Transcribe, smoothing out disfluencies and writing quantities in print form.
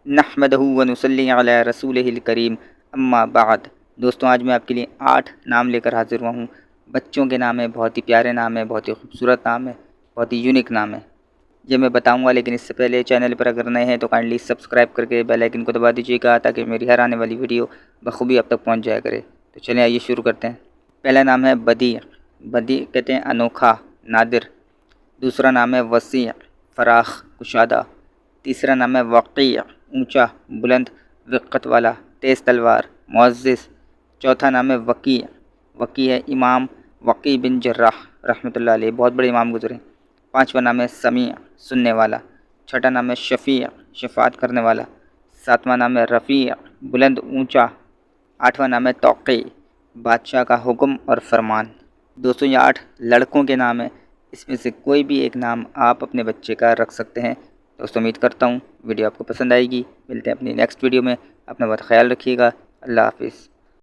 نحمدہ و نصلی علی رسولہ الکریم اما بعد۔ دوستوں، آج میں آپ کے لیے 8 نام لے کر حاضر ہوا ہوں۔ بچوں کے نام ہیں، بہت ہی پیارے نام ہیں، بہت ہی خوبصورت نام ہے، بہت ہی یونیک نام ہے۔ یہ میں بتاؤں گا، لیکن اس سے پہلے چینل پر اگر نئے ہیں تو کائنڈلی سبسکرائب کر کے بیل آئیکن کو دبا دیجیے گا تاکہ میری ہر آنے والی ویڈیو بخوبی اب تک پہنچ جایا کرے۔ تو چلیں آئیے شروع کرتے ہیں۔ پہلا نام ہے بدیع۔ بدیع کہتے ہیں انوکھا، نادر۔ دوسرا نام ہے وسیع، فراخ، کشادہ۔ تیسرا نام ہے وقیع، اونچا، بلند، وقت والا، تیز تلوار، معزز۔ چوتھا نام ہے وقیع۔ وقیع ہے امام وقیع بن جراح رحمۃ اللہ علیہ، بہت بڑے امام گزرے۔ پانچواں نام ہے سمیع، سننے والا۔ چھٹا نام ہے شفیع، شفاعت کرنے والا۔ ساتواں نام ہے رفیع، بلند اونچا۔ آٹھواں نام ہے توقیع، بادشاہ کا حکم اور فرمان۔ دوستوں، یہ 8 لڑکوں کے نام ہیں، اس میں سے کوئی بھی ایک نام آپ اپنے بچے کا رکھ سکتے ہیں۔ دوستوں، امید کرتا ہوں ویڈیو آپ کو پسند آئے گی۔ ملتے ہیں اپنی نیکسٹ ویڈیو میں، اپنا بہت خیال رکھیے گا۔ اللہ حافظ۔